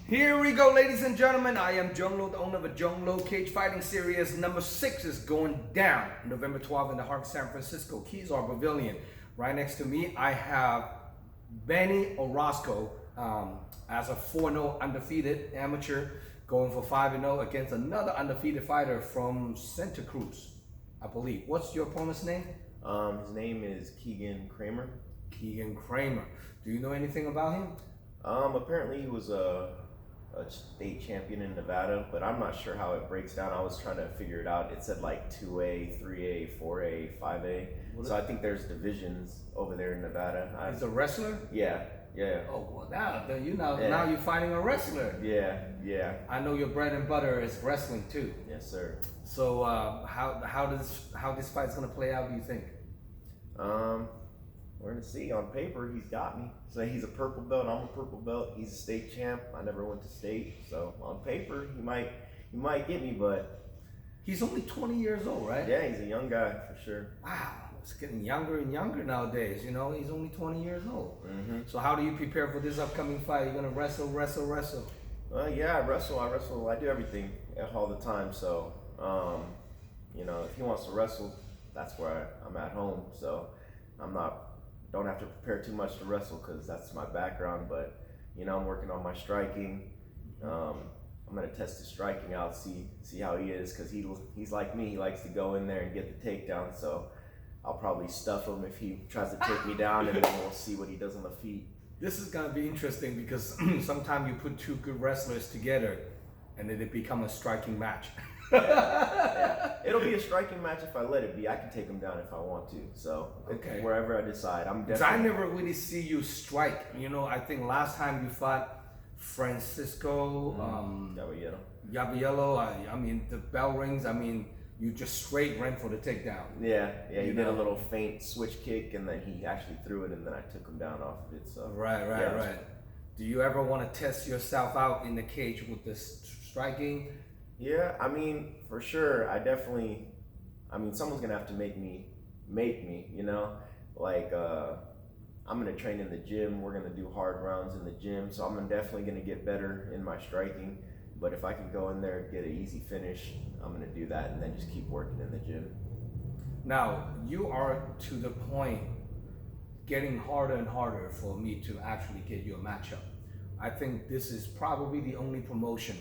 Here we go, ladies and gentlemen. I am Zhong, the owner of a Zhong Cage Fighting Series. Number 6 is going down November 12th in the heart of San Francisco, Keys Harbor Pavilion. Right next to me, I have Benny Orozco as a 4-0 undefeated amateur, going for 5-0 against another undefeated fighter from Santa Cruz, I believe. What's your opponent's name? His name is Keegan Kramer. Keegan Kramer. Do you know anything about him? Apparently he was a state champion in Nevada, but I'm not sure how it breaks down. I was trying to figure it out. It said like 2A, 3A, 4A, 5A. So I think there's divisions over there in Nevada. He's a wrestler? Yeah. Oh, well, now you're fighting a wrestler. Yeah. I know your bread and butter is wrestling too. Yes, sir. So how this fight's gonna play out, do you think? We're gonna see. On paper, he's got me. So he's a purple belt. I'm a purple belt. He's a state champ. I never went to state, so on paper, he might get me. But he's only 20 years old, right? yeah, he's a young guy for sure. Wow, it's getting younger and younger nowadays. You know, he's only 20 years old. Mm-hmm. So how do you prepare for this upcoming fight? You're gonna wrestle? Yeah, I wrestle. I do everything all the time. So, if he wants to wrestle, that's where I'm at home. So, don't have to prepare too much to wrestle because that's my background. But, I'm working on my striking. I'm gonna test his striking out, see how he is, because he's like me. He likes to go in there and get the takedown. So, I'll probably stuff him if he tries to take me down, and then we'll see what he does on the feet. This is gonna be interesting because sometimes you put two good wrestlers together, and then it become a striking match. Yeah. It'll be a striking match if I let it be. I can take him down if I want to. So okay. Wherever I decide, I'm definitely. I never really see you strike. I think last time you fought Francisco Yabiello. I mean, the bell rings. I mean, you just straight ran for the takedown. Yeah. He did a little feint switch kick, and then he actually threw it, and then I took him down off of it. So right. Do you ever want to test yourself out in the cage with this striking? Yeah, I mean, for sure. Someone's gonna have to make me. I'm gonna train in the gym. We're gonna do hard rounds in the gym, so I'm definitely gonna get better in my striking. But if I can go in there and get an easy finish, I'm gonna do that, and then just keep working in the gym. Now, you are to the point getting harder and harder for me to actually get you a matchup. I think this is probably the only promotion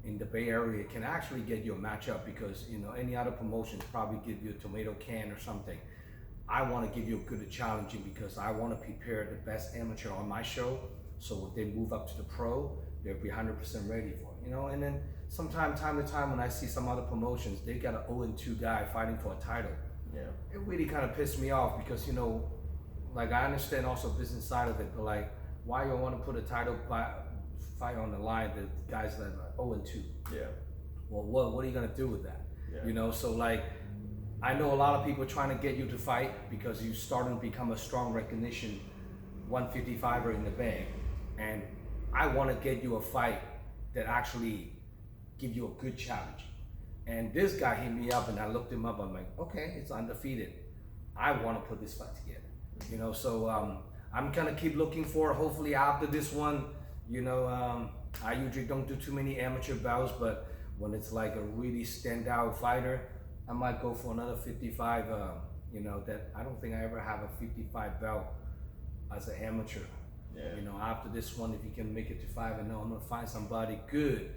in the Bay Area can actually get you a matchup, because any other promotions probably give you a tomato can or something. I want to give you a good challenging because I want to prepare the best amateur on my show, so when they move up to the pro, they'll be 100% ready for it. And then time to time when I see some other promotions, they got an 0-2 guy fighting for a title. Yeah, it really kind of pissed me off because I understand also business side of it, but why you want to put a title fight on the line, the guys that are 0-2. Yeah. Well, what are you gonna do with that? Yeah. So I know a lot of people trying to get you to fight because you starting to become a strong recognition 155er in the Bay, and I want to get you a fight that actually give you a good challenge. And this guy hit me up, and I looked him up. I'm like, okay, it's undefeated. I want to put this fight together. So I'm gonna keep looking for it. Hopefully after this one. I usually don't do too many amateur bouts, but when it's like a really standout fighter, I might go for another 55. That I don't think I ever have a 55 belt as an amateur. Yeah. After this one, if you can make it to 5-0, I'm gonna find somebody good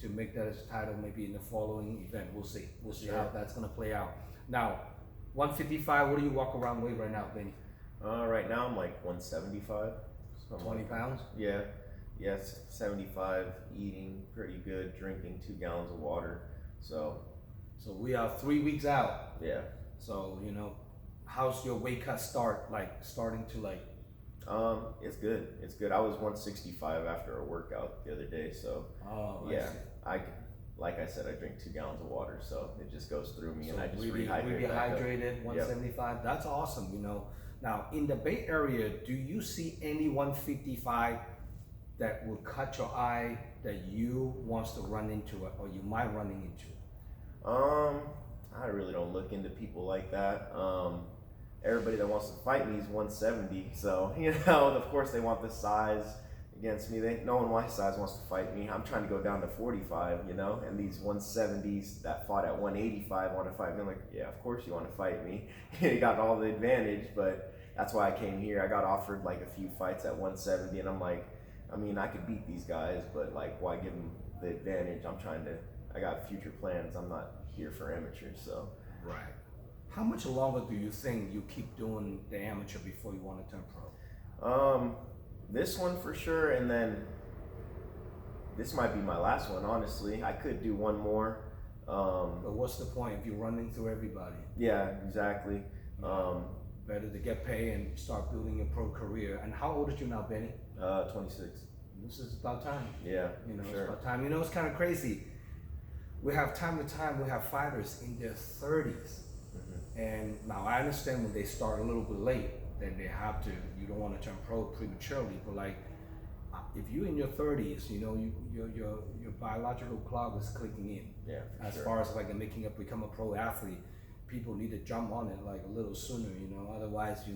to make that as a title. Maybe in the following event, we'll see. We'll see how that's gonna play out. Now, 155. What do you walk around weight right now, Benny? Right now I'm like 175. 20 pounds. Yeah. Yes, 75, eating pretty good, drinking 2 gallons of water. So we are 3 weeks out. Yeah. So, how's your weight cut starting to It's good. It's good. I was 165 after a workout the other day. So, like I said, I drink 2 gallons of water. So it just goes through me, and I just rehydrate. Rehydrated, 175. Yep. That's awesome, Now, in the Bay Area, do you see any 155 that will cut your eye that you wants to run into it, or you might running into? I really don't look into people like that. Everybody that wants to fight me is 170, so of course they want the size, against me. No one my size wants to fight me. I'm trying to go down to 45, you know, and these 170s that fought at 185 want to fight me. I'm like, yeah, of course you want to fight me. You got all the advantage, but that's why I came here. I got offered like a few fights at 170, and I'm like, I mean, I could beat these guys, but like, why give them the advantage? I got future plans. I'm not here for amateurs, so. Right. How much longer do you think you keep doing the amateur before you want to turn pro? This one for sure, and then this might be my last one, honestly. I could do one more. But what's the point if you're running through everybody? Yeah, exactly. Better to get paid and start building your pro career. And how old are you now, Benny? 26. This is about time. Yeah, you know, sure. It's about time. You know, it's kind of crazy. We have time to time, we have fighters in their 30s. And now I understand when they start a little bit late, then they have to, you don't want to turn pro prematurely, but like, if you're in your 30s, you know, your biological clock is clicking in. Yeah, as sure. far as like become a pro athlete, people need to jump on it like a little sooner, you know, otherwise, you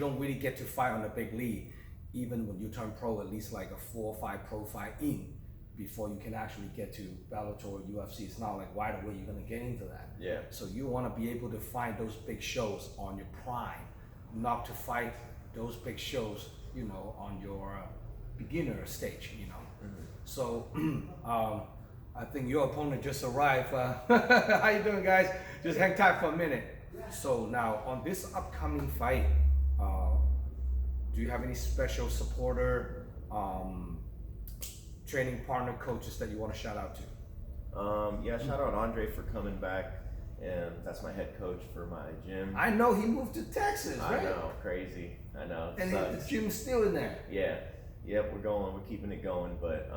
don't really get to fight on the big league, even when you turn pro, at least like a 4 or 5 pro fight in, before you can actually get to Bellator or UFC. It's not like right away you're gonna get into that. Yeah. So you wanna be able to find those big shows on your prime, not to fight those big shows, you know, on your beginner stage, you know. So I think your opponent just arrived. How you doing, guys? Just hang tight for a minute. So now on this upcoming fight, do you have any special supporter, training partner, coaches that you want to shout out to? Yeah, shout out Andre for coming back, and that's my head coach for my gym. I know he moved to Texas, right? I know, crazy. I know. And the gym's still in there. Yeah. Yep, we're keeping it going, but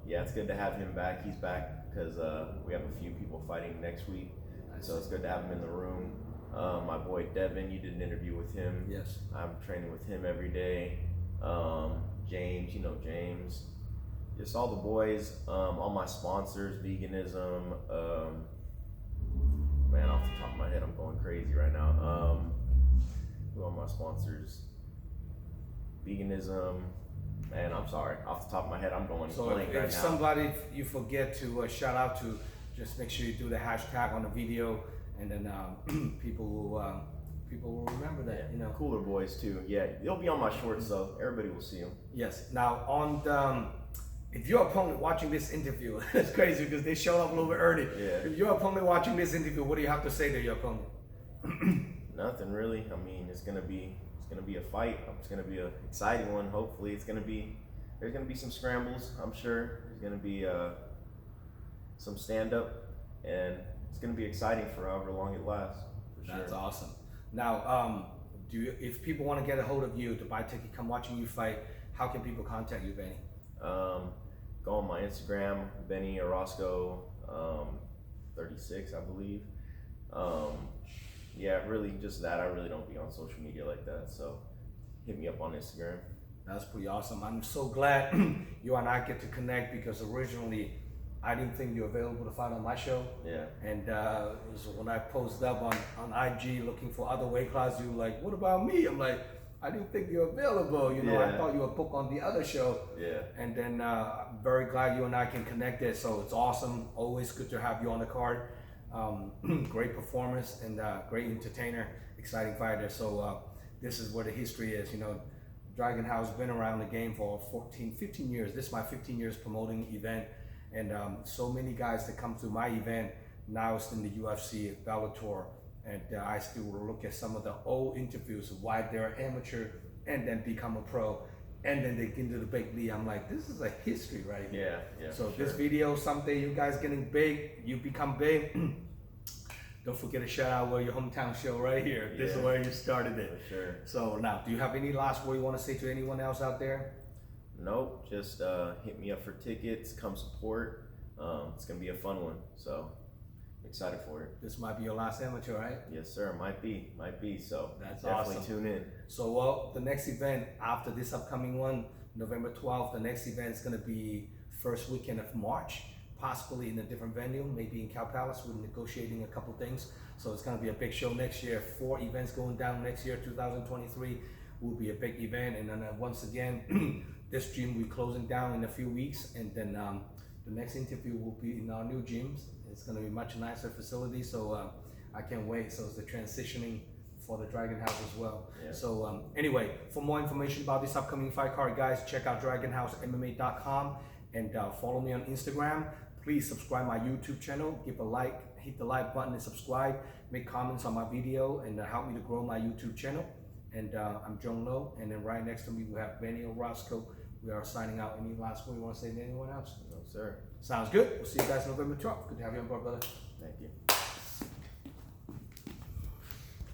yeah, it's good to have him back. He's back because we have a few people fighting next week, so it's good to have him in the room. My boy Devin, you did an interview with him. Yes. I'm training with him every day. James, you know James. Just all the boys, all my sponsors, veganism. Man, off the top of my head, I'm going crazy right now. Who are my sponsors? Veganism. Man, I'm sorry. Off the top of my head, I'm going blank right now. If somebody you forget to shout out to, just make sure you do the hashtag on the video, and then people will remember that. You know, cooler boys too. Yeah, they'll be on my shorts, so everybody will see them. Yes. Now on the, if your opponent watching this interview, it's crazy because they showed up a little bit early. Yeah. If your opponent watching this interview, what do you have to say to your opponent? Nothing really. I mean, it's gonna be a fight. It's gonna be an exciting one. Hopefully, there's gonna be some scrambles. I'm sure there's gonna be some stand up, and it's gonna be exciting for however long it lasts. For sure. That's awesome. Now, if people want to get a hold of you to buy a ticket, come watching you fight, how can people contact you, Benny? Go on my Instagram, Benny Orozco 36, I believe. Yeah, really just that. I really don't be on social media like that, so hit me up on Instagram. That's pretty awesome. I'm so glad you and I get to connect, because originally I didn't think you were available to fight on my show. Yeah. And so when I posted up on IG looking for other weight classes, you were like, what about me? I'm like, I didn't think you're available. You know, I thought you were booked on the other show. Yeah. And then I'm very glad you and I can connect it. So it's awesome. Always good to have you on the card. Great performance and great entertainer, exciting fighter. So this is where the history is. You know, Dragon House been around the game for 15 years. This is my 15 years promoting event. And so many guys that come through my event, now it's in the UFC, Bellator. And I still look at some of the old interviews of why they're amateur and then become a pro. And then they get into the big league. I'm like, this is a history right here. Yeah. So this video, someday you guys getting big, you become big. Don't forget to shout out your hometown show right here. This is where you started it. For sure. So now, do you have any last word you want to say to anyone else out there? Nope, just hit me up for tickets, come support. It's gonna be a fun one, so excited for it. This might be your last amateur, right? Yes, sir. Might be. So that's definitely awesome. Tune in. So the next event after this upcoming one, November 12th, the next event is gonna be first weekend of March, possibly in a different venue, maybe in Cow Palace. We're negotiating a couple things. So it's gonna be a big show next year. 4 events going down next year, 2023. will be a big event. And then once again, this gym we're closing down in a few weeks, and then the next interview will be in our new gyms. It's going to be much nicer facility, so I can't wait. So it's the transitioning for the Dragon House as well. Yeah. So anyway, for more information about this upcoming fight card, guys, check out DragonHouseMMA.com and follow me on Instagram. Please subscribe my YouTube channel, give a like, hit the like button and subscribe, make comments on my video, and help me to grow my YouTube channel. And I'm Zhong, and then right next to me we have Benny Orozco. We are signing out. Any last word you want to say to anyone else? No, sir. Sounds good. We'll see you guys November 12th. Good to have you on board, brother. Thank you.